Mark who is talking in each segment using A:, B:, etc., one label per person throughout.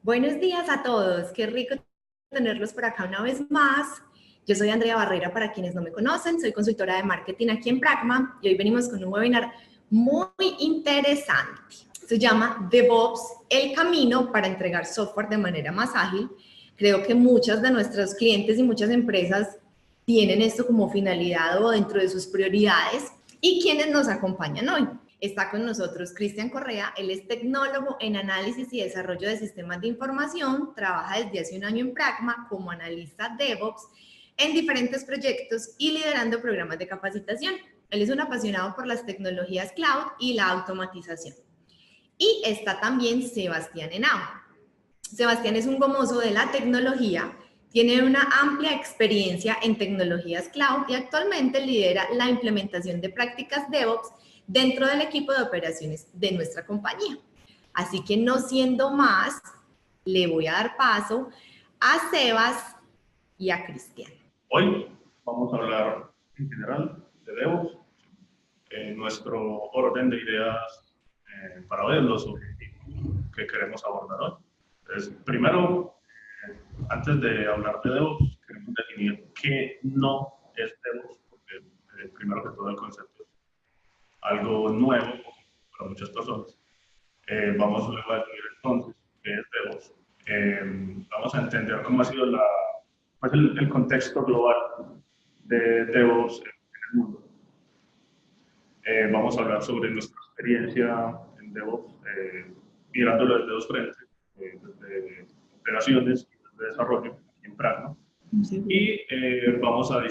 A: Buenos días a todos, qué rico tenerlos por acá una vez más. Yo soy Andrea Barrera, para quienes no me conocen, soy consultora de marketing aquí en Pragma y hoy venimos con un webinar muy interesante. Se llama DevOps, el camino para entregar software de manera más ágil. Creo que muchas de nuestros clientes y muchas empresas tienen esto como finalidad o dentro de sus prioridades. ¿Y quienes nos acompañan hoy? Está con nosotros Cristian Correa, él es tecnólogo en análisis y desarrollo de sistemas de información, trabaja desde hace un año en Pragma como analista DevOps en diferentes proyectos y liderando programas de capacitación. Él es un apasionado por las tecnologías cloud y la automatización. Y está también Sebastián Henao. Sebastián es un gomoso de la tecnología, tiene una amplia experiencia en tecnologías cloud y actualmente lidera la implementación de prácticas DevOps dentro del equipo de operaciones de nuestra compañía. Así que no siendo más, le voy a dar paso a Sebas y a Cristian.
B: Hoy vamos a hablar en general de DevOps, nuestro orden de ideas para ver los objetivos que queremos abordar hoy. Entonces, primero, antes de hablar de DevOps, queremos definir qué no es DevOps, porque primero que todo el concepto es algo nuevo para muchas personas. Vamos luego a definir entonces qué es DevOps. Vamos a entender cómo ha sido el contexto global de DevOps en el mundo. Vamos a hablar sobre nuestra experiencia en DevOps, mirándolo desde dos frentes, desde operaciones y desde desarrollo en Pragma. Sí. Y vamos a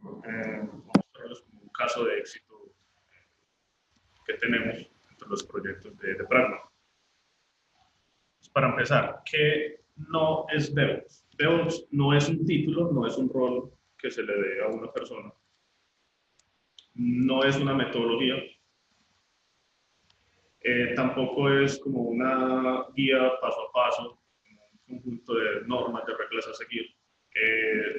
B: mostrarles un caso de éxito que tenemos entre los proyectos de Pragma. Para empezar, ¿qué no es DevOps? DevOps no es un título, no es un rol que se le dé a una persona, no es una metodología, tampoco es como una guía paso a paso, un conjunto de normas, de reglas a seguir,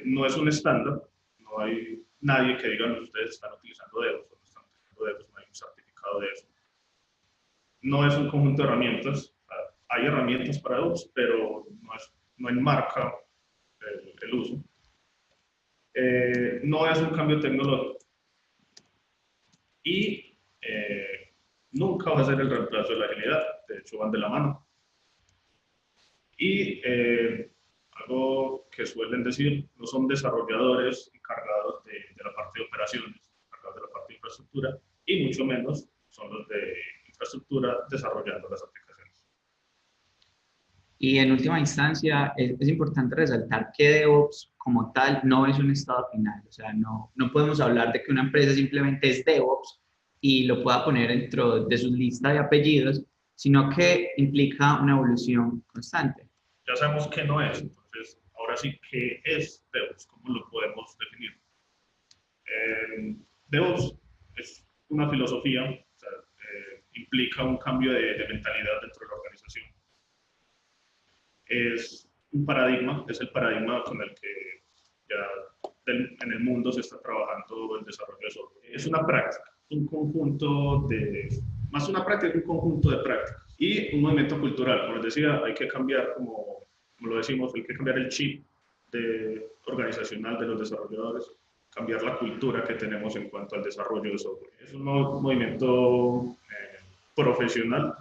B: no es un estándar, no hay nadie que diga que ustedes están utilizando DevOps o no están utilizando DevOps, no hay un certificado de eso. No es un conjunto de herramientas, hay herramientas para DevOps, pero no enmarca el uso. No es un cambio tecnológico y nunca va a ser el reemplazo de la agilidad, de hecho van de la mano. Y algo que suelen decir, no son desarrolladores encargados de la parte de operaciones, encargados de la parte de infraestructura, y mucho menos son los de infraestructura desarrollando las aplicaciones.
C: Y en última instancia, es importante resaltar que DevOps como tal no es un estado final. O sea, no podemos hablar de que una empresa simplemente es DevOps y lo pueda poner dentro de su lista de apellidos, sino que implica una evolución constante.
B: Ya sabemos qué no es, entonces, ahora sí, ¿qué es DevOps? ¿Cómo lo podemos definir? DevOps es una filosofía, o sea, implica un cambio de mentalidad dentro de la organización. Es un paradigma, es el paradigma con el que ya en el mundo se está trabajando el desarrollo de software. Es una práctica, un conjunto de, más una práctica, un conjunto de prácticas y un movimiento cultural. Como les decía, hay que cambiar, como lo decimos, hay que cambiar el chip organizacional de los desarrolladores, cambiar la cultura que tenemos en cuanto al desarrollo de software. Es un movimiento profesional,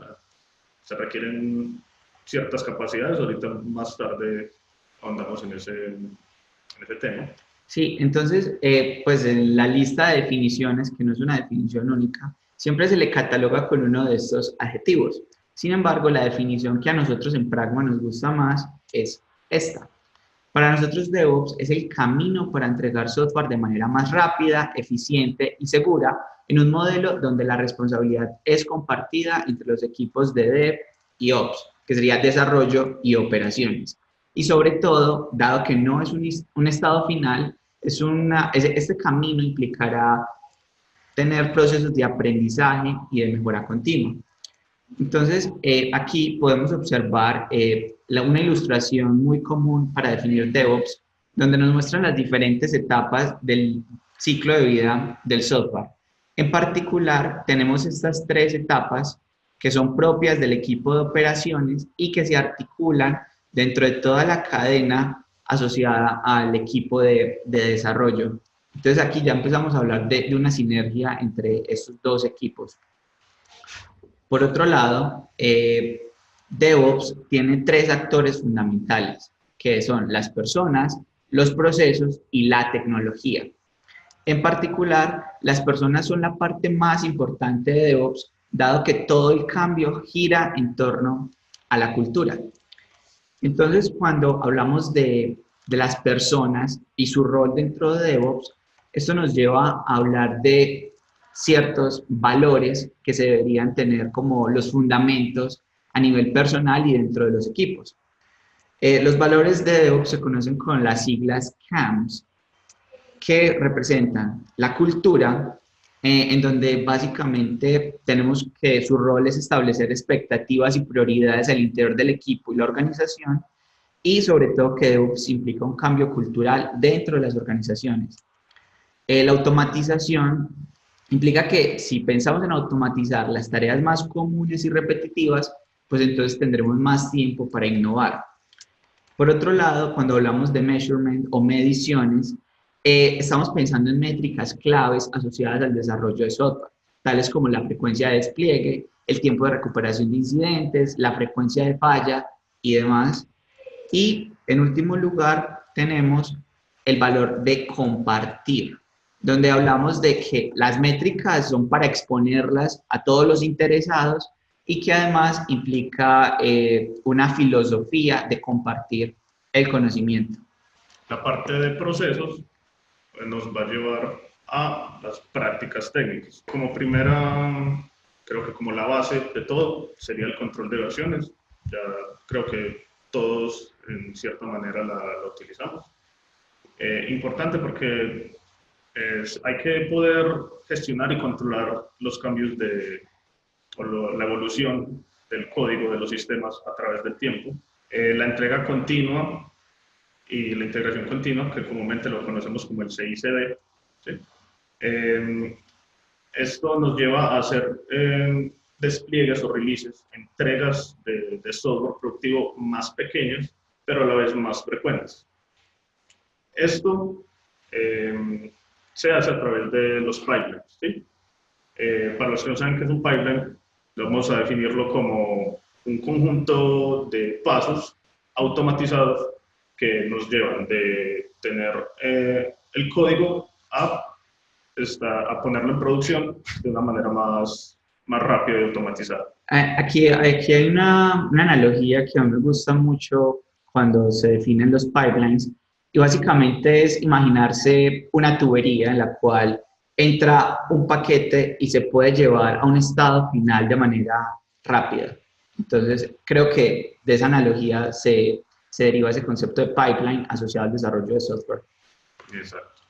B: se requieren ciertas capacidades, ahorita más tarde ahondamos en ese tema.
C: Sí, entonces, pues en la lista de definiciones, que no es una definición única, siempre se le cataloga con uno de estos adjetivos. Sin embargo, la definición que a nosotros en Pragma nos gusta más es esta. Para nosotros DevOps es el camino para entregar software de manera más rápida, eficiente y segura en un modelo donde la responsabilidad es compartida entre los equipos de Dev y Ops, que sería desarrollo y operaciones. Y sobre todo, dado que no es un estado final, este camino implicará tener procesos de aprendizaje y de mejora continua. Entonces, aquí podemos observar una ilustración muy común para definir DevOps, donde nos muestran las diferentes etapas del ciclo de vida del software. En particular, tenemos estas tres etapas que son propias del equipo de operaciones y que se articulan dentro de toda la cadena asociada al equipo de desarrollo. Entonces aquí ya empezamos a hablar de una sinergia entre estos dos equipos. Por otro lado, DevOps tiene tres actores fundamentales, que son las personas, los procesos y la tecnología. En particular, las personas son la parte más importante de DevOps, dado que todo el cambio gira en torno a la cultura. Entonces, cuando hablamos de las personas y su rol dentro de DevOps, esto nos lleva a hablar de ciertos valores que se deberían tener como los fundamentos a nivel personal y dentro de los equipos. Los valores de DevOps se conocen con las siglas CAMS, que representan la cultura, en donde básicamente tenemos que su rol es establecer expectativas y prioridades al interior del equipo y la organización, y sobre todo que DevOps implica un cambio cultural dentro de las organizaciones. La automatización implica que si pensamos en automatizar las tareas más comunes y repetitivas, pues entonces tendremos más tiempo para innovar. Por otro lado, cuando hablamos de measurement o mediciones, estamos pensando en métricas claves asociadas al desarrollo de software, tales como la frecuencia de despliegue, el tiempo de recuperación de incidentes, la frecuencia de falla y demás. Y en último lugar, tenemos el valor de compartir, donde hablamos de que las métricas son para exponerlas a todos los interesados y que además implica una filosofía de compartir el conocimiento.
B: La parte de procesos nos va a llevar a las prácticas técnicas. Como primera, creo que como la base de todo sería el control de versiones. Ya creo que todos en cierta manera la utilizamos. Importante porque hay que poder gestionar y controlar los cambios o la evolución del código de los sistemas a través del tiempo. La entrega continua y la integración continua, que comúnmente lo conocemos como el CI/CD, ¿sí? Esto nos lleva a hacer despliegues o releases, entregas de software productivo más pequeñas, pero a la vez más frecuentes. Esto se hace a través de los pipelines, ¿sí? Para los que no saben qué es un pipeline, vamos a definirlo como un conjunto de pasos automatizados que nos llevan de tener el código a ponerlo en producción de una manera más rápida y automatizada.
C: Aquí hay una analogía que a mí me gusta mucho cuando se definen los pipelines, y básicamente es imaginarse una tubería en la cual entra un paquete y se puede llevar a un estado final de manera rápida. Entonces, creo que de esa analogía se deriva ese concepto de pipeline asociado al desarrollo de software.
B: Exacto.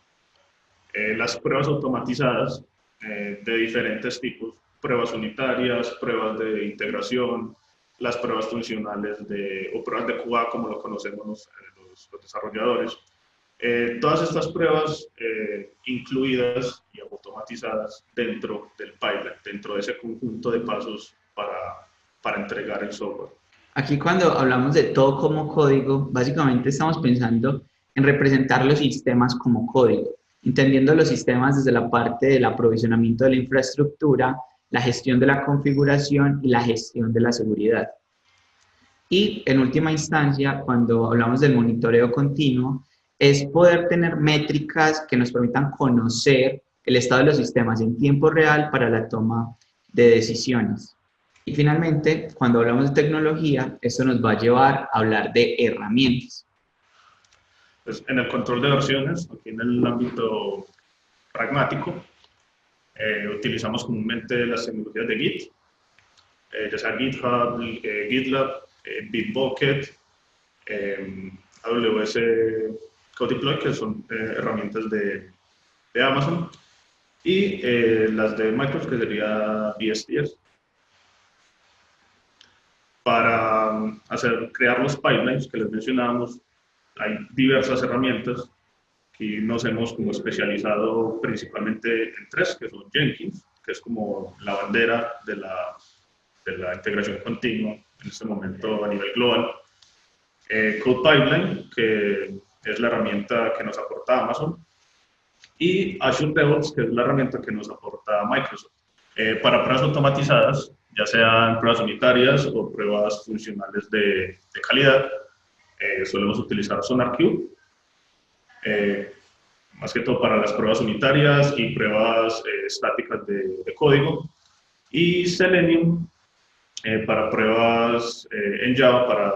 B: Las pruebas automatizadas de diferentes tipos, pruebas unitarias, pruebas de integración, las pruebas funcionales o pruebas de QA, como lo conocemos los desarrolladores. Todas estas pruebas incluidas y automatizadas dentro del pipeline, dentro de ese conjunto de pasos para entregar el software.
C: Aquí cuando hablamos de todo como código, básicamente estamos pensando en representar los sistemas como código, entendiendo los sistemas desde la parte del aprovisionamiento de la infraestructura, la gestión de la configuración y la gestión de la seguridad. Y en última instancia, cuando hablamos del monitoreo continuo, es poder tener métricas que nos permitan conocer el estado de los sistemas en tiempo real para la toma de decisiones. Y finalmente, cuando hablamos de tecnología, esto nos va a llevar a hablar de herramientas.
B: Pues en el control de versiones, aquí en el ámbito pragmático, utilizamos comúnmente las tecnologías de Git, ya sea GitHub, GitLab, Bitbucket, AWS CodeDeploy, que son herramientas de Amazon, y las de Microsoft, que sería VSTS. Para crear los pipelines que les mencionábamos, hay diversas herramientas que nos hemos como especializado principalmente en tres, que son Jenkins, que es como la bandera de de la integración continua en este momento a nivel global. CodePipeline, que es la herramienta que nos aporta Amazon, y Azure DevOps, que es la herramienta que nos aporta Microsoft. Para pruebas automatizadas, ya sean pruebas unitarias o pruebas funcionales de calidad, solemos utilizar SonarQube, más que todo para las pruebas unitarias y pruebas estáticas de código, y Selenium para pruebas en Java, para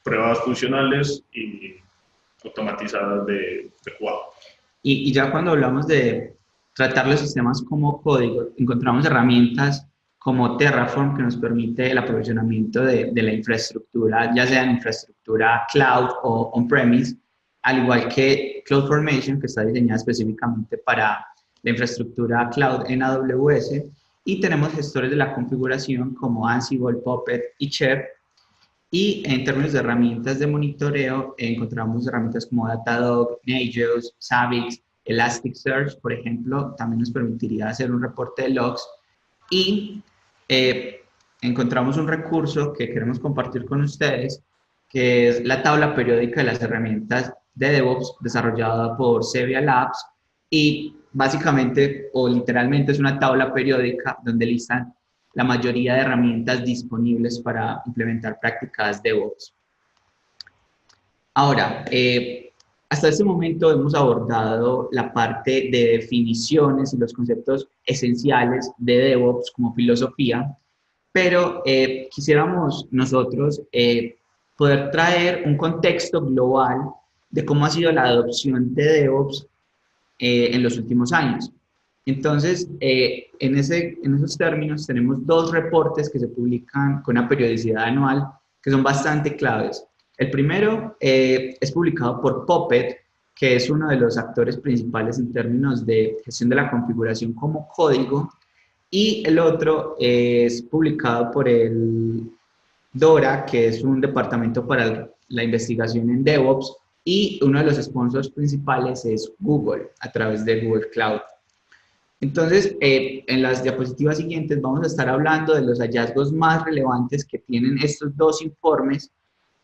B: pruebas funcionales y automatizadas de QA.
C: Y ya cuando hablamos de tratar los sistemas como código, encontramos herramientas como Terraform, que nos permite el aprovisionamiento de la infraestructura, ya sea en infraestructura cloud o on-premise, al igual que CloudFormation, que está diseñada específicamente para la infraestructura cloud en AWS, y tenemos gestores de la configuración como Ansible, Puppet y Chef. Y en términos de herramientas de monitoreo, encontramos herramientas como Datadog, Nagios, Zabbix, Elasticsearch, por ejemplo, también nos permitiría hacer un reporte de logs. Y encontramos un recurso que queremos compartir con ustedes, que es la tabla periódica de las herramientas de DevOps desarrollada por Sevia Labs. Y básicamente, o literalmente, es una tabla periódica donde listan la mayoría de herramientas disponibles para implementar prácticas DevOps. Ahora, hasta este momento hemos abordado la parte de definiciones y los conceptos esenciales de DevOps como filosofía, pero quisiéramos nosotros poder traer un contexto global de cómo ha sido la adopción de DevOps en los últimos años. Entonces, en esos términos tenemos dos reportes que se publican con una periodicidad anual que son bastante claves. El primero es publicado por Puppet, que es uno de los actores principales en términos de gestión de la configuración como código, y el otro es publicado por el DORA, que es un departamento para la investigación en DevOps, y uno de los sponsors principales es Google, a través de Google Cloud. Entonces, en las diapositivas siguientes vamos a estar hablando de los hallazgos más relevantes que tienen estos dos informes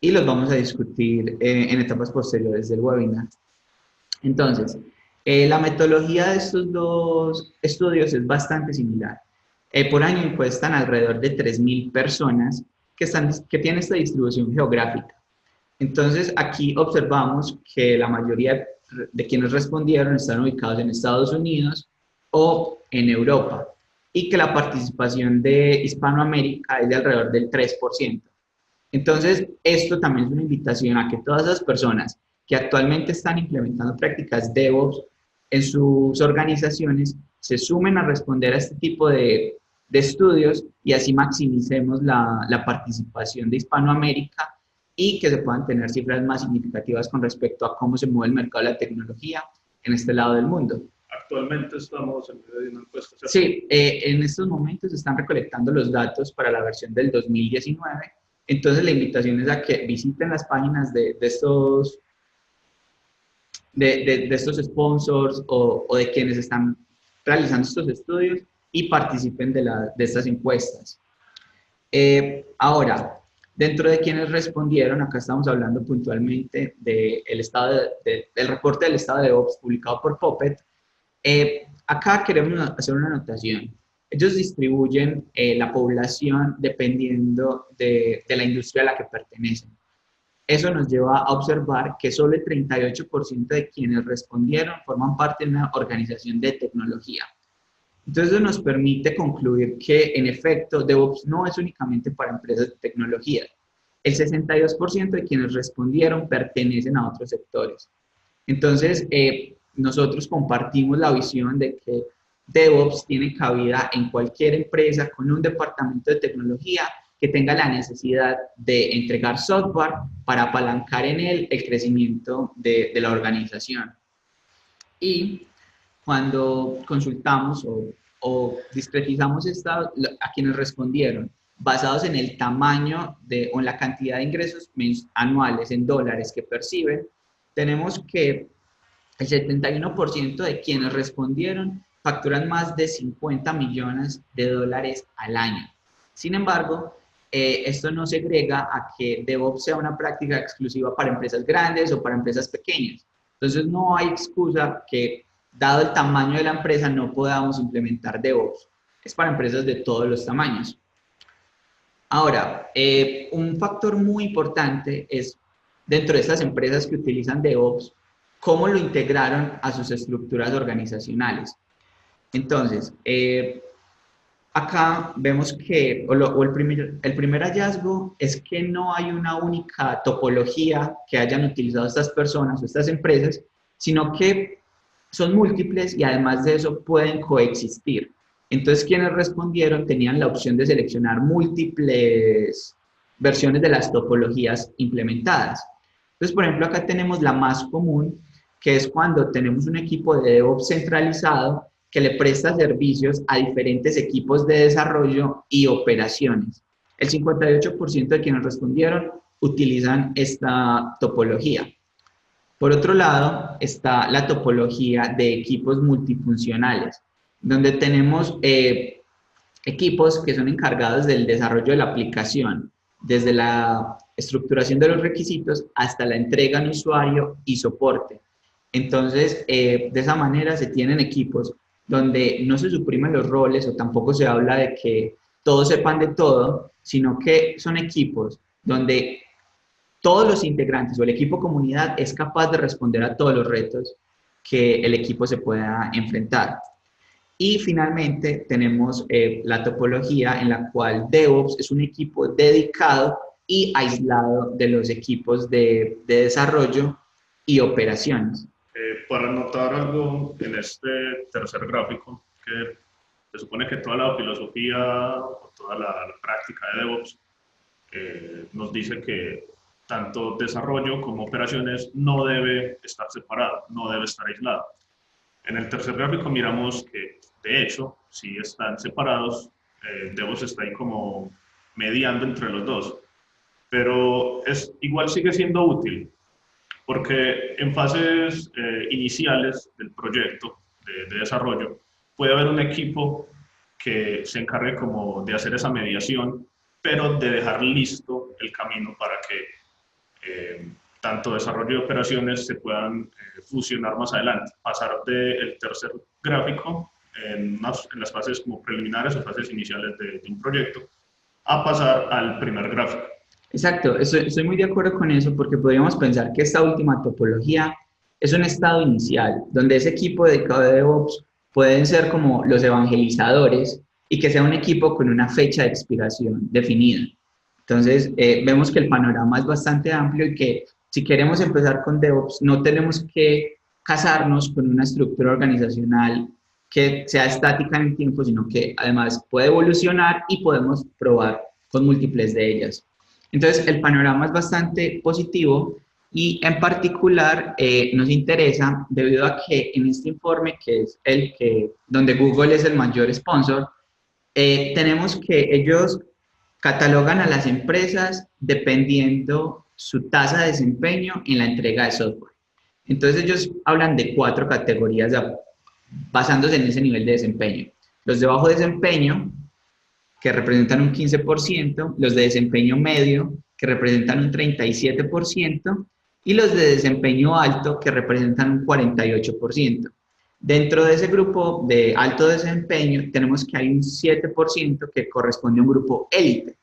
C: y los vamos a discutir en etapas posteriores del webinar. Entonces, la metodología de estos dos estudios es bastante similar. Por año encuestan alrededor de 3.000 personas que tienen esta distribución geográfica. Entonces, aquí observamos que la mayoría de quienes respondieron están ubicados en Estados Unidos o en Europa, y que la participación de Hispanoamérica es de alrededor del 3%. Entonces, esto también es una invitación a que todas las personas que actualmente están implementando prácticas DevOps en sus organizaciones se sumen a responder a este tipo de estudios, y así maximicemos la participación de Hispanoamérica y que se puedan tener cifras más significativas con respecto a cómo se mueve el mercado de la tecnología en este lado del mundo.
B: Actualmente estamos en medio de una encuesta, ¿cierto?
C: Sí, en estos momentos se están recolectando los datos para la versión del 2019. Entonces, la invitación es a que visiten las páginas de estos sponsors o de quienes están realizando estos estudios y participen de estas encuestas. Ahora, dentro de quienes respondieron, acá estamos hablando puntualmente del reporte del estado de DevOps publicado por Puppet. Acá queremos hacer una anotación. Ellos distribuyen la población dependiendo de la industria a la que pertenecen. Eso nos lleva a observar que solo el 38% de quienes respondieron forman parte de una organización de tecnología. Entonces, eso nos permite concluir que, en efecto, DevOps no es únicamente para empresas de tecnología. El 62% de quienes respondieron pertenecen a otros sectores. Entonces, nosotros compartimos la visión de que DevOps tiene cabida en cualquier empresa con un departamento de tecnología que tenga la necesidad de entregar software para apalancar en él el crecimiento de la organización. Y cuando consultamos o discretizamos a quienes respondieron, basados en el tamaño o en la cantidad de ingresos anuales en dólares que perciben, tenemos que el 71% de quienes respondieron facturan más de $50 millones al año. Sin embargo, esto no segrega a que DevOps sea una práctica exclusiva para empresas grandes o para empresas pequeñas. Entonces, no hay excusa que, dado el tamaño de la empresa, no podamos implementar DevOps. Es para empresas de todos los tamaños. Ahora, un factor muy importante es, dentro de estas empresas que utilizan DevOps, cómo lo integraron a sus estructuras organizacionales. Entonces, acá vemos que el primer hallazgo es que no hay una única topología que hayan utilizado estas personas o estas empresas, sino que son múltiples y además de eso pueden coexistir. Entonces, quienes respondieron tenían la opción de seleccionar múltiples versiones de las topologías implementadas. Entonces, por ejemplo, acá tenemos la más común, que es cuando tenemos un equipo de DevOps centralizado que le presta servicios a diferentes equipos de desarrollo y operaciones. El 58% de quienes respondieron utilizan esta topología. Por otro lado, está la topología de equipos multifuncionales, donde tenemos equipos que son encargados del desarrollo de la aplicación, desde la estructuración de los requisitos hasta la entrega al usuario y soporte. Entonces, de esa manera se tienen equipos donde no se suprimen los roles o tampoco se habla de que todos sepan de todo, sino que son equipos donde todos los integrantes o el equipo comunidad es capaz de responder a todos los retos que el equipo se pueda enfrentar. Y finalmente tenemos la topología en la cual DevOps es un equipo dedicado y aislado de los equipos de desarrollo y operaciones.
B: Para notar algo en este tercer gráfico, que se supone que toda la filosofía o toda la práctica de DevOps nos dice que tanto desarrollo como operaciones no debe estar separado, no debe estar aislado. En el tercer gráfico miramos que, de hecho, sí están separados, DevOps está ahí como mediando entre los dos, pero igual sigue siendo útil, porque en fases iniciales del proyecto de desarrollo puede haber un equipo que se encargue como de hacer esa mediación, pero de dejar listo el camino para que tanto desarrollo y operaciones se puedan fusionar más adelante. Pasar del tercer gráfico en las fases como preliminares o fases iniciales de un proyecto a pasar al primer gráfico.
C: Exacto, estoy muy de acuerdo con eso porque podríamos pensar que esta última topología es un estado inicial, donde ese equipo dedicado de DevOps pueden ser como los evangelizadores y que sea un equipo con una fecha de expiración definida. Entonces, vemos que el panorama es bastante amplio y que si queremos empezar con DevOps, no tenemos que casarnos con una estructura organizacional que sea estática en el tiempo, sino que además puede evolucionar y podemos probar con múltiples de ellas. Entonces, el panorama es bastante positivo y en particular nos interesa debido a que en este informe, que es donde Google es el mayor sponsor, tenemos que ellos catalogan a las empresas dependiendo su tasa de desempeño en la entrega de software. Entonces ellos hablan de 4 categorías basándose en ese nivel de desempeño. Los de bajo desempeño, que representan un 15%, los de desempeño medio, que representan un 37%, y los de desempeño alto, que representan un 48%. Dentro de ese grupo de alto desempeño, tenemos que hay un 7% que corresponde a un grupo élite.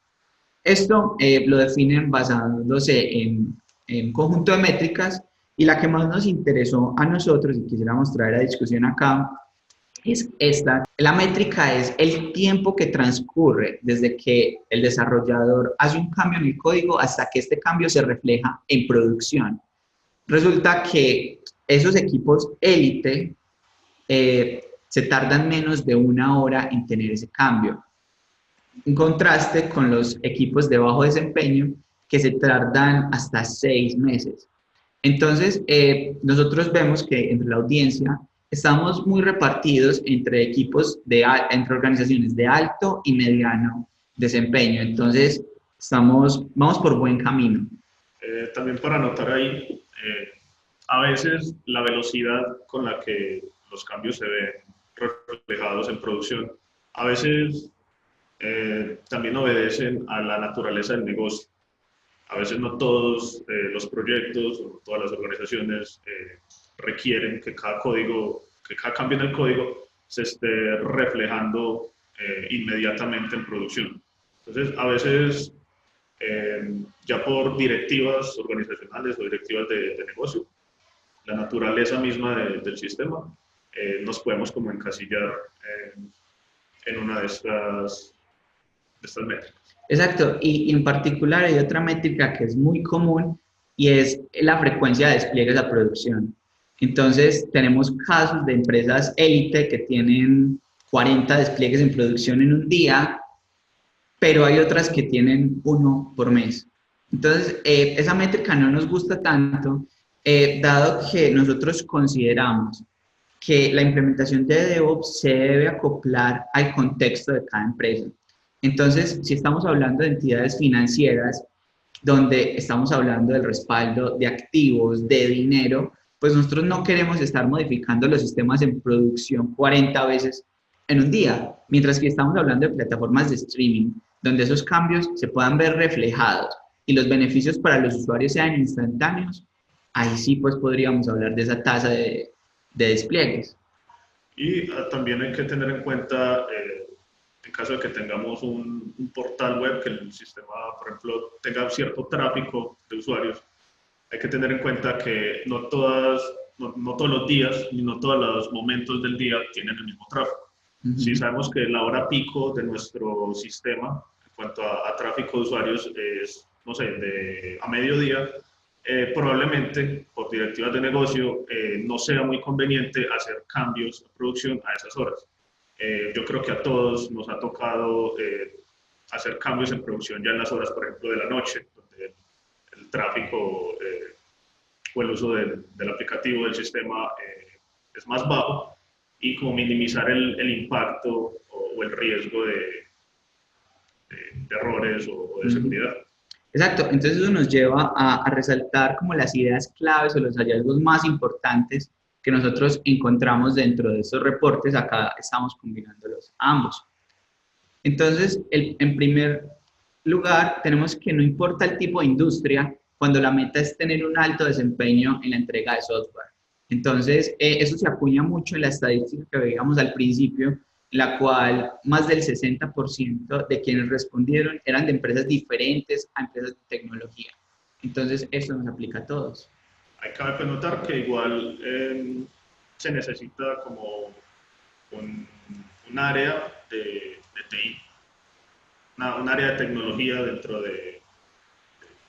C: Esto lo definen basándose en un conjunto de métricas, y la que más nos interesó a nosotros y quisiéramos traer a discusión acá es esta. La métrica es el tiempo que transcurre desde que el desarrollador hace un cambio en el código hasta que este cambio se refleja en producción. Resulta que esos equipos élite se tardan menos de 1 hora en tener ese cambio. En contraste con los equipos de bajo desempeño que se tardan hasta 6 meses. Entonces, nosotros vemos que entre la audiencia estamos muy repartidos entre entre organizaciones de alto y mediano desempeño. Entonces, vamos por buen camino.
B: También para anotar ahí, a veces la velocidad con la que los cambios se ven reflejados en producción, a veces también obedecen a la naturaleza del negocio. A veces no todos los proyectos o todas las organizaciones requieren que cada cambio en el código se esté reflejando inmediatamente en producción. Entonces, a veces, ya por directivas organizacionales o directivas de negocio, la naturaleza misma del sistema, nos podemos como encasillar en una de estas métricas.
C: Exacto, y en particular hay otra métrica que es muy común y es la frecuencia de despliegues a producción. Entonces, tenemos casos de empresas élite que tienen 40 despliegues en producción en un día, pero hay otras que tienen uno por mes. Entonces, esa métrica no nos gusta tanto, dado que nosotros consideramos que la implementación de DevOps se debe acoplar al contexto de cada empresa. Entonces, si estamos hablando de entidades financieras, donde estamos hablando del respaldo de activos, de dinero, pues nosotros no queremos estar modificando los sistemas en producción 40 veces en un día, mientras que estamos hablando de plataformas de streaming, donde esos cambios se puedan ver reflejados y los beneficios para los usuarios sean instantáneos, ahí sí pues podríamos hablar de esa tasa de despliegues.
B: Y también hay que tener en cuenta, en caso de que tengamos un portal web, que el sistema, por ejemplo, tenga cierto tráfico de usuarios, hay que tener en cuenta que no todos los días ni no todos los momentos del día tienen el mismo tráfico. Si sabemos que la hora pico de nuestro sistema en cuanto a tráfico de usuarios es, no sé, a mediodía, probablemente por directivas de negocio no sea muy conveniente hacer cambios de producción a esas horas. Yo creo que a todos nos ha tocado hacer cambios en producción ya en las horas, por ejemplo, de la noche, donde el tráfico o el uso del aplicativo del sistema es más bajo, y como minimizar el impacto o el riesgo de errores o de seguridad.
C: Exacto, entonces eso nos lleva a resaltar como las ideas claves o los hallazgos más importantes que nosotros encontramos dentro de estos reportes. Acá estamos combinándolos ambos. Entonces, en primer lugar, tenemos que no importa el tipo de industria, cuando la meta es tener un alto desempeño en la entrega de software. Entonces, eso se acuña mucho en la estadística que veíamos al principio, la cual más del 60% de quienes respondieron eran de empresas diferentes a empresas de tecnología. Entonces, eso nos aplica a todos.
B: Hay que notar que igual se necesita como un área de TI, un área de tecnología dentro de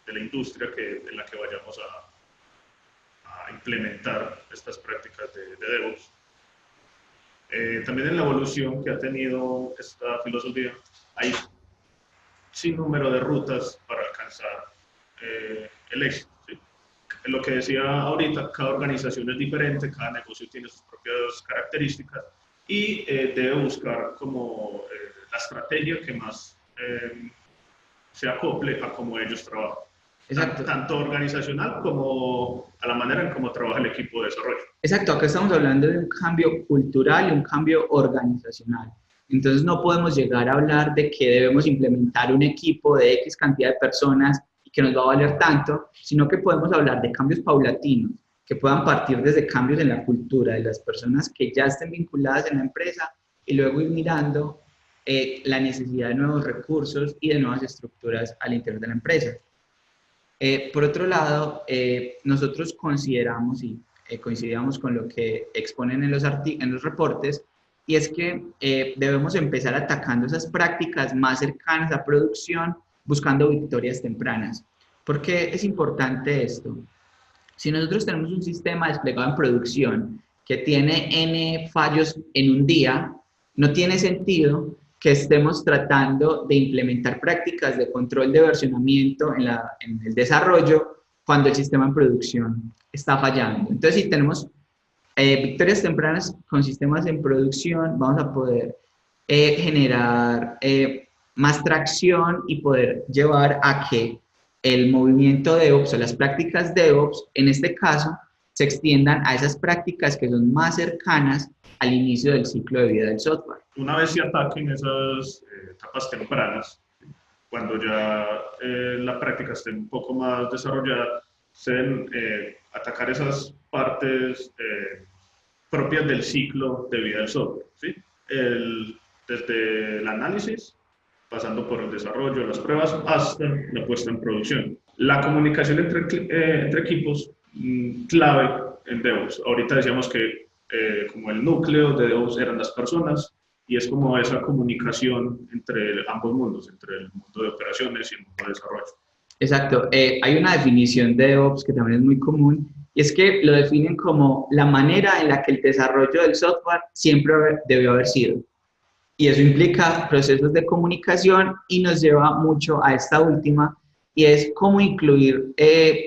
B: la industria en la que vayamos a implementar estas prácticas de DevOps. También en la evolución que ha tenido esta filosofía, hay sin número de rutas para alcanzar el éxito. ¿Sí? Lo que decía ahorita, cada organización es diferente, cada negocio tiene sus propias características y debe buscar como la estrategia que más se acople a cómo ellos trabajan.
C: Exacto.
B: Tanto organizacional como a la manera en cómo trabaja el equipo de desarrollo.
C: Exacto, acá estamos hablando de un cambio cultural y un cambio organizacional. Entonces no podemos llegar a hablar de que debemos implementar un equipo de X cantidad de personas y que nos va a valer tanto, sino que podemos hablar de cambios paulatinos, que puedan partir desde cambios en la cultura de las personas que ya estén vinculadas en la empresa y luego ir mirando la necesidad de nuevos recursos y de nuevas estructuras al interior de la empresa. Por otro lado, nosotros consideramos y coincidíamos con lo que exponen en los reportes, y es que debemos empezar atacando esas prácticas más cercanas a producción, buscando victorias tempranas. ¿Por qué es importante esto? Si nosotros tenemos un sistema desplegado en producción que tiene N fallos en un día, no tiene sentido que estemos tratando de implementar prácticas de control de versionamiento en el desarrollo cuando el sistema en producción está fallando. Entonces, si tenemos victorias tempranas con sistemas en producción, vamos a poder generar más tracción y poder llevar a que el movimiento DevOps o las prácticas DevOps, en este caso, se extiendan a esas prácticas que son más cercanas al inicio del ciclo de vida del software.
B: Una vez se ataquen esas etapas tempranas, cuando ya la práctica esté un poco más desarrollada, se deben atacar esas partes propias del ciclo de vida del software, ¿sí? Desde el análisis, pasando por el desarrollo, las pruebas, hasta la puesta en producción. La comunicación entre equipos, clave en DevOps. Ahorita decíamos que como el núcleo de DevOps eran las personas, y es como esa comunicación entre ambos mundos, entre el mundo de operaciones y el mundo de desarrollo.
C: Exacto. Hay una definición de DevOps que también es muy común, y es que lo definen como la manera en la que el desarrollo del software siempre debió haber sido. Y eso implica procesos de comunicación y nos lleva mucho a esta última, y es cómo incluir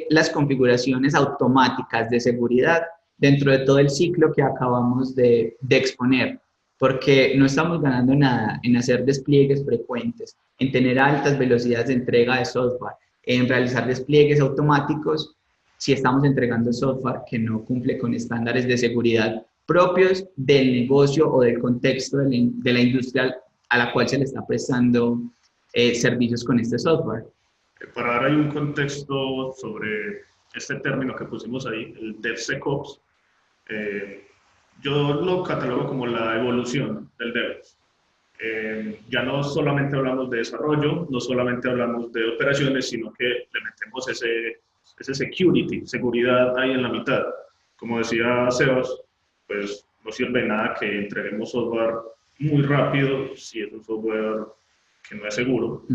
C: las configuraciones automáticas de seguridad dentro de todo el ciclo que acabamos de exponer, porque no estamos ganando nada en hacer despliegues frecuentes, en tener altas velocidades de entrega de software, en realizar despliegues automáticos, si estamos entregando software que no cumple con estándares de seguridad propios del negocio o del contexto de la industria a la cual se le está prestando servicios con este software.
B: Para dar ahí un contexto sobre este término que pusimos ahí, el DevSecOps, yo lo catalogo como la evolución del DevOps. Ya no solamente hablamos de desarrollo, no solamente hablamos de operaciones, sino que le metemos ese security, seguridad ahí en la mitad. Como decía Sebas, pues no sirve nada que entreguemos software muy rápido si es un software que no es seguro.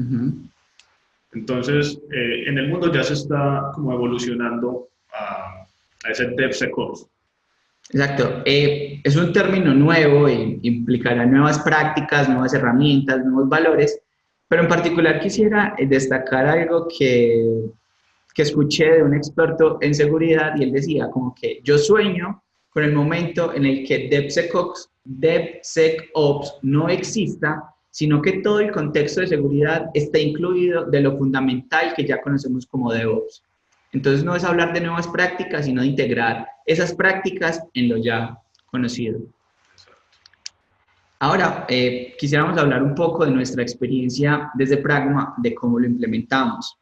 B: Entonces, en el mundo ya se está como evolucionando a ese DevSecOps.
C: Exacto. Es un término nuevo e implicará nuevas prácticas, nuevas herramientas, nuevos valores, pero en particular quisiera destacar algo que escuché de un experto en seguridad, y él decía como que yo sueño con el momento en el que DevSecOps no exista, sino que todo el contexto de seguridad esté incluido de lo fundamental que ya conocemos como DevOps. Entonces no es hablar de nuevas prácticas, sino de integrar esas prácticas en lo ya conocido. Ahora, quisiéramos hablar un poco de nuestra experiencia desde Pragma, de cómo lo implementamos.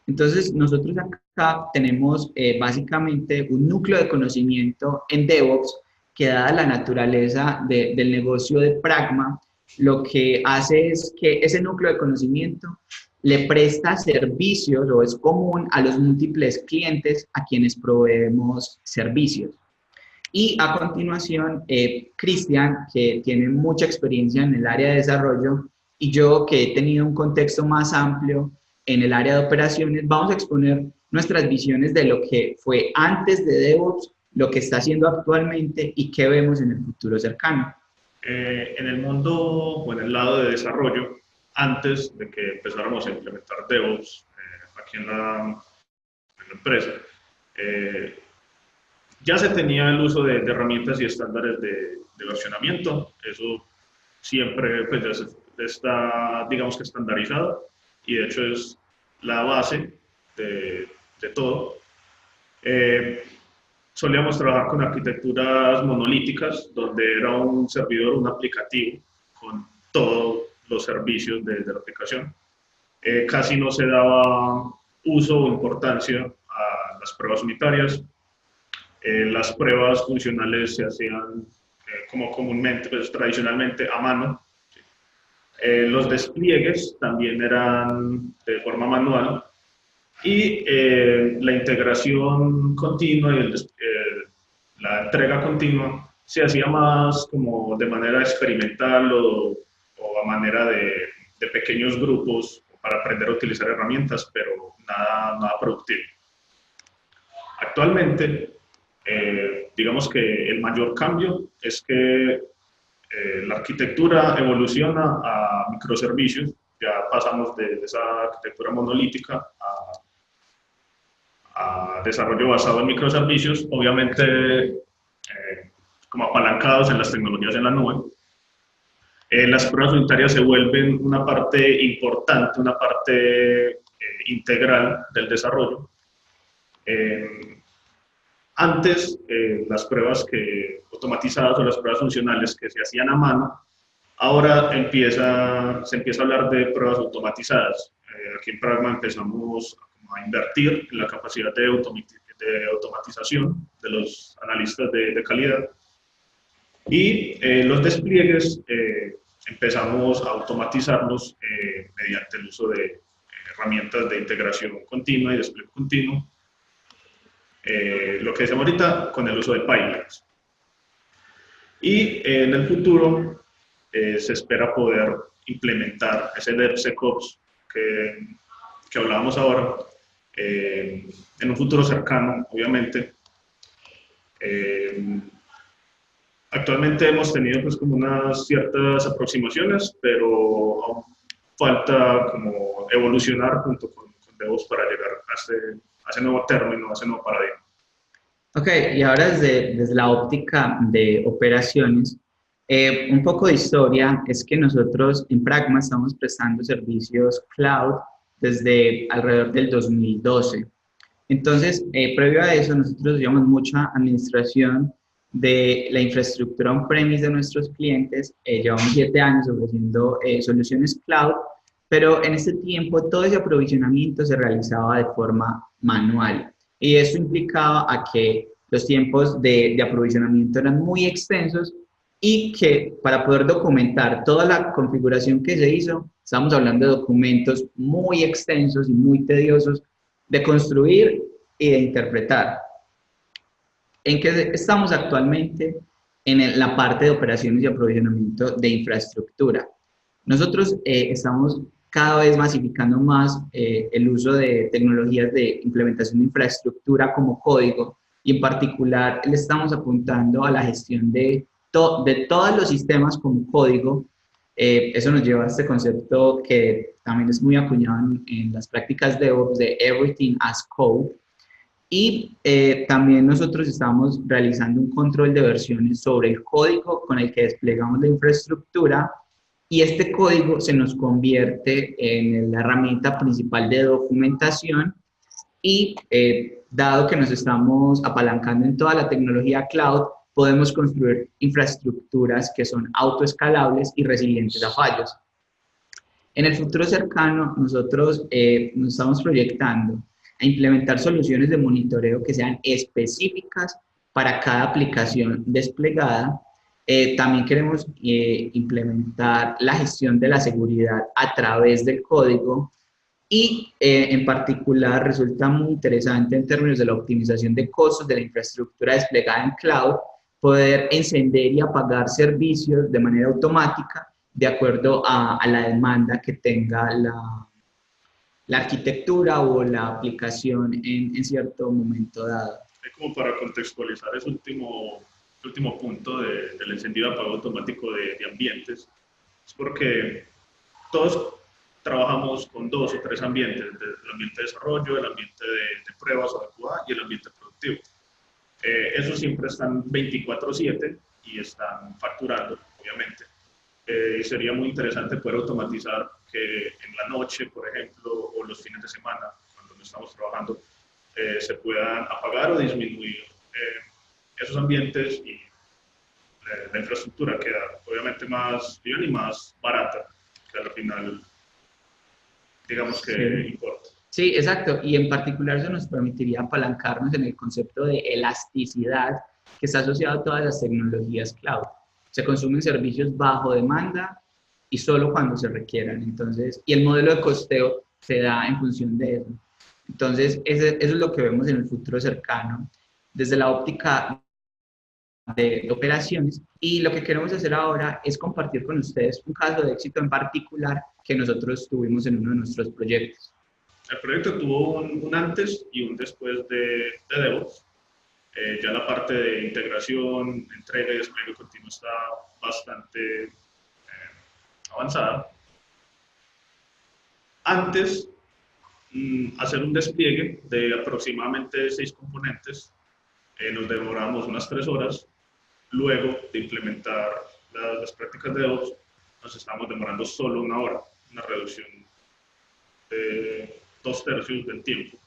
C: Entonces, nosotros acá tenemos básicamente un núcleo de conocimiento en DevOps que, dada la naturaleza del negocio de Pragma, lo que hace es que ese núcleo de conocimiento le presta servicios, o es común a los múltiples clientes a quienes proveemos servicios. Y a continuación, Cristian, que tiene mucha experiencia en el área de desarrollo, y yo, que he tenido un contexto más amplio en el área de operaciones, vamos a exponer nuestras visiones de lo que fue antes de DevOps, lo que está haciendo actualmente y qué vemos en el futuro cercano.
B: En el mundo o en el lado de desarrollo, antes de que empezáramos a implementar DevOps aquí en la empresa, ya se tenía el uso de herramientas y estándares de versionamiento. Eso siempre pues, ya está, digamos que estandarizado, y de hecho es la base de todo. Solíamos trabajar con arquitecturas monolíticas, donde era un servidor, un aplicativo, con todos los servicios de la aplicación. Casi no se daba uso o importancia a las pruebas unitarias. Las pruebas funcionales se hacían como comúnmente, pues, tradicionalmente a mano. Los despliegues también eran de forma manual, y la integración continua y la entrega continua se hacía más como de manera experimental o a manera de pequeños grupos para aprender a utilizar herramientas, pero nada productivo. Actualmente, digamos que el mayor cambio es que la arquitectura evoluciona a microservicios. Ya pasamos de esa arquitectura monolítica a desarrollo basado en microservicios, obviamente como apalancados en las tecnologías en la nube. Las pruebas unitarias se vuelven una parte importante, una parte integral del desarrollo. Antes, las pruebas automatizadas o las pruebas funcionales que se hacían a mano, ahora se empieza a hablar de pruebas automatizadas. Aquí en Pragma empezamos a invertir en la capacidad de automatización de los analistas de calidad y los despliegues empezamos a automatizarlos mediante el uso de herramientas de integración continua y despliegue continuo. Lo que decíamos ahorita con el uso de pipelines. Y en el futuro se espera poder implementar ese DevSecOps que hablábamos ahora en un futuro cercano, obviamente. Actualmente hemos tenido pues como unas ciertas aproximaciones, pero aún falta como evolucionar junto con DevOps para llegar a ese nuevo término, a ese nuevo paradigma.
C: Ok, y ahora desde la óptica de operaciones, un poco de historia es que nosotros en Pragma estamos prestando servicios cloud desde alrededor del 2012. Entonces, previo a eso, nosotros llevamos mucha administración de la infraestructura on-premise de nuestros clientes. Llevamos 7 años ofreciendo soluciones cloud, pero en este tiempo todo ese aprovisionamiento se realizaba de forma manual. Y eso implicaba a que los tiempos de aprovisionamiento eran muy extensos y que para poder documentar toda la configuración que se hizo, estamos hablando de documentos muy extensos y muy tediosos de construir y de interpretar. ¿En qué estamos actualmente? En la parte de operaciones y aprovisionamiento de infraestructura. Nosotros estamos cada vez masificando más el uso de tecnologías de implementación de infraestructura como código y en particular le estamos apuntando a la gestión de todos los sistemas como código. Eso nos lleva a este concepto que también es muy acuñado en las prácticas de DevOps de Everything as Code. Y también nosotros estamos realizando un control de versiones sobre el código con el que desplegamos la infraestructura y este código se nos convierte en la herramienta principal de documentación y dado que nos estamos apalancando en toda la tecnología cloud, podemos construir infraestructuras que son autoescalables y resilientes a fallos. En el futuro cercano, nosotros nos estamos proyectando a implementar soluciones de monitoreo que sean específicas para cada aplicación desplegada. También queremos implementar la gestión de la seguridad a través del código y en particular resulta muy interesante en términos de la optimización de costos de la infraestructura desplegada en cloud, poder encender y apagar servicios de manera automática de acuerdo a la demanda que tenga la arquitectura o la aplicación en cierto momento dado.
B: Como para contextualizar ese último punto del encendido apagado automático de ambientes, es porque todos trabajamos con 2 o 3 ambientes, el ambiente de desarrollo, el ambiente de pruebas o de QA y el ambiente productivo. Esos siempre están 24/7 y están facturando, obviamente. Sería muy interesante poder automatizar que en la noche, por ejemplo, o los fines de semana, cuando no estamos trabajando, se puedan apagar o disminuir esos ambientes y la infraestructura queda obviamente más bien y más barata, que al final digamos que
C: Sí.
B: importa.
C: Sí, exacto. Y en particular eso nos permitiría apalancarnos en el concepto de elasticidad que está asociado a todas las tecnologías cloud. Se consumen servicios bajo demanda y solo cuando se requieran. Entonces, y el modelo de costeo se da en función de eso. Entonces, eso es lo que vemos en el futuro cercano, desde la óptica de operaciones. Y lo que queremos hacer ahora es compartir con ustedes un caso de éxito en particular que nosotros tuvimos en uno de nuestros proyectos.
B: El proyecto tuvo un antes y un después de DevOps. Ya la parte de integración, entrega y despliegue continuo está bastante avanzada. Antes, hacer un despliegue de aproximadamente 6 componentes, nos demoramos unas 3 horas. Luego de implementar las prácticas de DevOps, nos estamos demorando solo 1 hora, una reducción de 2/3 del tiempo.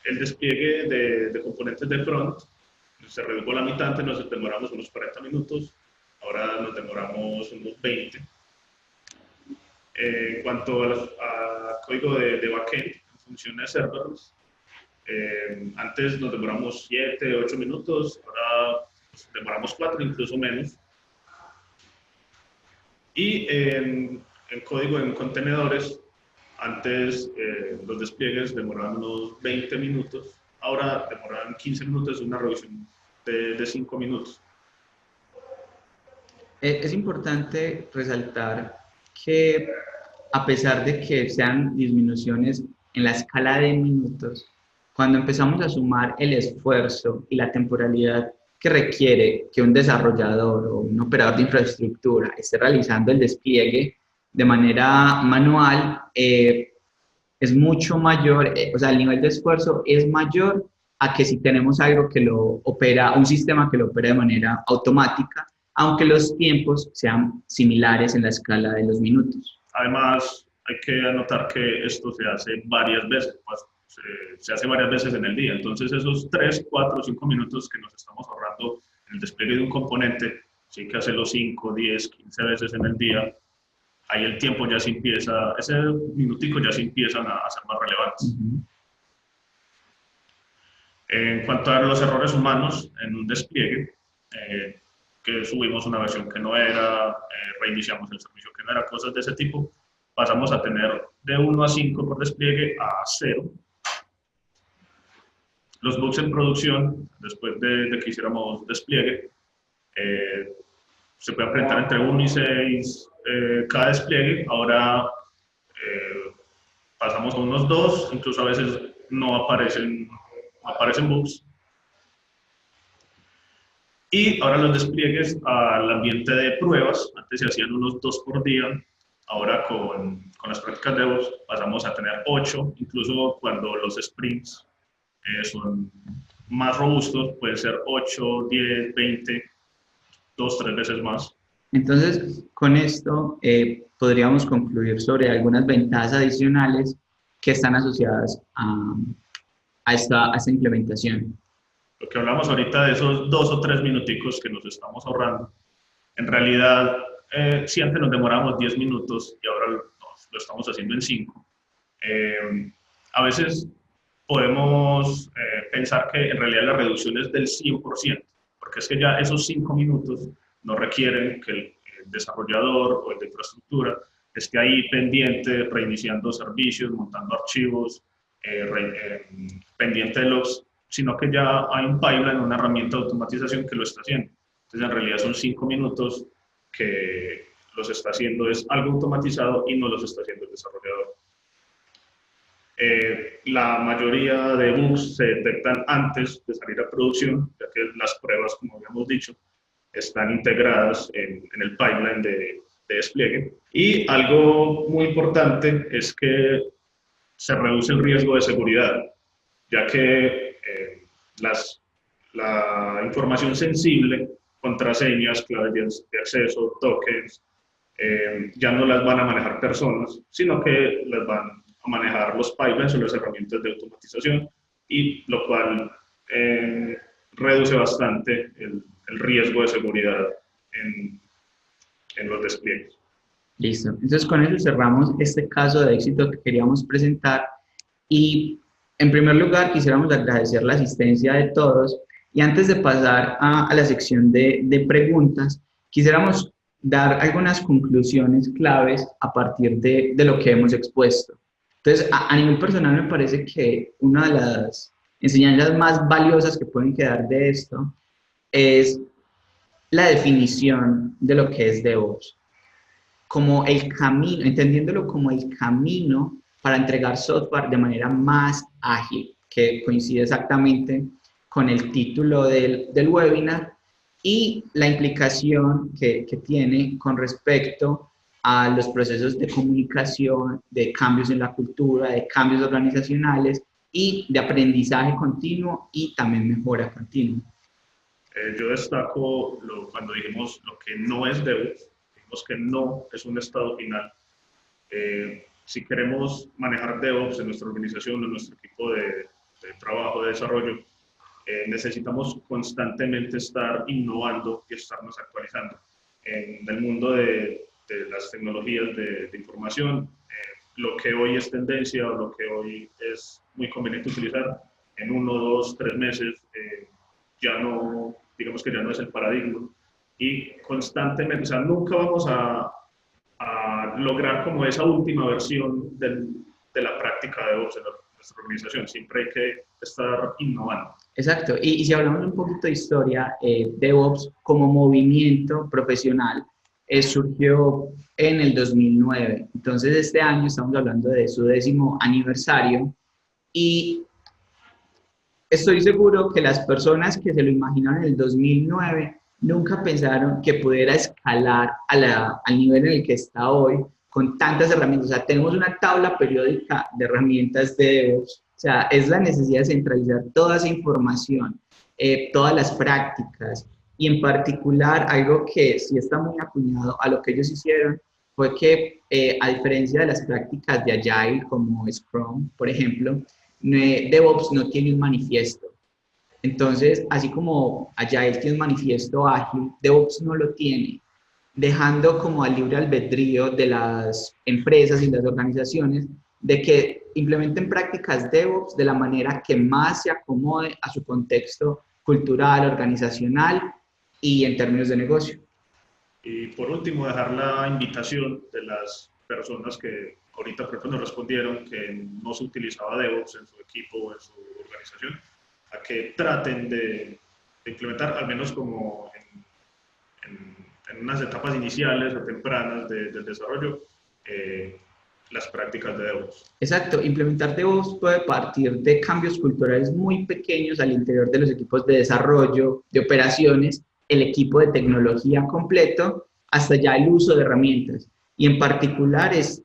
B: El despliegue de componentes de front se redujo a la mitad, antes nos demoramos unos 40 minutos, ahora nos demoramos unos 20. En cuanto a código de backend, funciones serverless, antes nos demoramos 7, 8 minutos, ahora pues, demoramos 4, incluso menos. Y en código en contenedores, antes los despliegues demoraban unos 20 minutos, ahora demoran 15 minutos, una reducción de 5 minutos.
C: Es importante resaltar que a pesar de que sean disminuciones en la escala de minutos, cuando empezamos a sumar el esfuerzo y la temporalidad que requiere que un desarrollador o un operador de infraestructura esté realizando el despliegue de manera manual, es mucho mayor, o sea, el nivel de esfuerzo es mayor a que si tenemos algo que lo opera, un sistema que lo opera de manera automática, aunque los tiempos sean similares en la escala de los minutos.
B: Además, hay que anotar que esto se hace varias veces, pues, se hace varias veces en el día. Entonces, esos 3, 4, 5 minutos que nos estamos ahorrando en el despliegue de un componente, sí que hacerlo 5, 10, 15 veces en el día, ahí el tiempo ya se empieza, ese minutico ya se empiezan a ser más relevantes. En cuanto a los errores humanos en un despliegue, que subimos una versión que no era, reiniciamos el servicio que no era, cosas de ese tipo, pasamos a tener de 1 a 5 por despliegue a 0. Los bugs en producción, después de que hiciéramos despliegue, se puede enfrentar entre 1 y 6 cada despliegue. Ahora pasamos a unos 2, incluso a veces no aparecen bugs. Y ahora los despliegues al ambiente de pruebas, antes se hacían unos 2 por día, ahora con las prácticas de DevOps pasamos a tener 8, incluso cuando los sprints son más robustos, pueden ser 8, 10, 20, 2, 3 veces más.
C: Entonces, con esto podríamos concluir sobre algunas ventajas adicionales que están asociadas a esta implementación.
B: Lo que hablamos ahorita de esos 2 o 3 minuticos que nos estamos ahorrando, en realidad, si antes nos demoramos 10 minutos y ahora lo estamos haciendo en 5, a veces podemos pensar que en realidad la reducción es del 100%, porque es que ya esos 5 minutos no requieren que el desarrollador o el de infraestructura esté ahí pendiente, reiniciando servicios, montando archivos, pendiente de logs, sino que ya hay un pipeline, una herramienta de automatización que lo está haciendo. Entonces, en realidad son 5 minutos que los está haciendo, es algo automatizado y no los está haciendo el desarrollador. La mayoría de bugs se detectan antes de salir a producción, ya que las pruebas, como habíamos dicho, están integradas en el pipeline de despliegue. Y algo muy importante es que se reduce el riesgo de seguridad, ya que la información sensible, contraseñas, claves de acceso, tokens, ya no las van a manejar personas, sino que las van a manejar los pipelines o las herramientas de automatización, y lo cual reduce bastante el riesgo de seguridad en los despliegues.
C: Listo. Entonces, con eso cerramos este caso de éxito que queríamos presentar y, en primer lugar, quisiéramos agradecer la asistencia de todos y antes de pasar a la sección de preguntas, quisiéramos dar algunas conclusiones claves a partir de lo que hemos expuesto. Entonces, a nivel personal me parece que una de las enseñanzas más valiosas que pueden quedar de esto es la definición de lo que es DevOps, como el camino, entendiéndolo como el camino para entregar software de manera más ágil, que coincide exactamente con el título del webinar y la implicación que tiene con respecto a los procesos de comunicación, de cambios en la cultura, de cambios organizacionales y de aprendizaje continuo y también mejora continua.
B: Yo destaco cuando dijimos lo que no es DevOps, dijimos que no es un estado final. Si queremos manejar DevOps en nuestra organización, en nuestro equipo de trabajo, de desarrollo, necesitamos constantemente estar innovando y estarnos actualizando. En el mundo de las tecnologías de información, lo que hoy es tendencia o lo que hoy es muy conveniente utilizar, en 1, 2, 3 meses, ya no, digamos que ya no es el paradigma. Y constantemente, o sea, nunca vamos a lograr como esa última versión de la práctica de DevOps en nuestra organización. Siempre hay que estar innovando.
C: Exacto. Y si hablamos un poquito de historia, DevOps como movimiento profesional surgió en el 2009. Entonces, este año estamos hablando de su 10º aniversario y estoy seguro que las personas que se lo imaginaron en el 2009 nunca pensaron que pudiera escalar al nivel en el que está hoy con tantas herramientas. O sea, tenemos una tabla periódica de herramientas de DevOps. O sea, es la necesidad de centralizar toda esa información, todas las prácticas y en particular algo que sí está muy acuñado a lo que ellos hicieron fue que a diferencia de las prácticas de Agile como Scrum, por ejemplo, DevOps no tiene un manifiesto. Entonces, así como Agile tiene un manifiesto ágil, DevOps no lo tiene, dejando como al libre albedrío de las empresas y las organizaciones de que implementen prácticas DevOps de la manera que más se acomode a su contexto cultural, organizacional y en términos de negocio.
B: Y por último, dejar la invitación de las personas que ahorita por ejemplo nos respondieron que no se utilizaba DevOps en su equipo o en su organización, a que traten de implementar, al menos como en unas etapas iniciales o tempranas del desarrollo, las prácticas de DevOps.
C: Exacto, implementar DevOps puede partir de cambios culturales muy pequeños al interior de los equipos de desarrollo, de operaciones, el equipo de tecnología completo, hasta ya el uso de herramientas. Y en particular es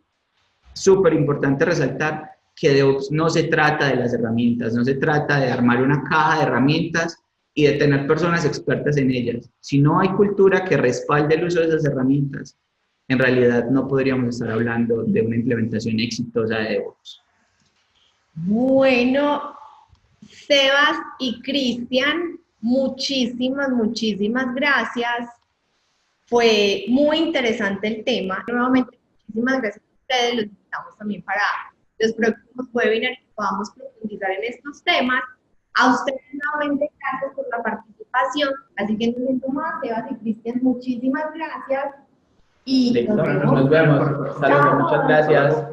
C: súper importante resaltar que DevOps no se trata de las herramientas, no se trata de armar una caja de herramientas y de tener personas expertas en ellas. Si no hay cultura que respalde el uso de esas herramientas, en realidad no podríamos estar hablando de una implementación exitosa de DevOps.
A: Bueno, Sebas y Cristian, muchísimas gracias. Fue muy interesante el tema. Nuevamente, muchísimas gracias a ustedes. Los invitamos también para los próximos webinars que podamos profundizar en estos temas. A ustedes nuevamente gracias por la participación. Así que no siento más, Sebas y Cristian, muchísimas gracias. Y
C: Listo, nos vemos. Hasta luego, muchas gracias.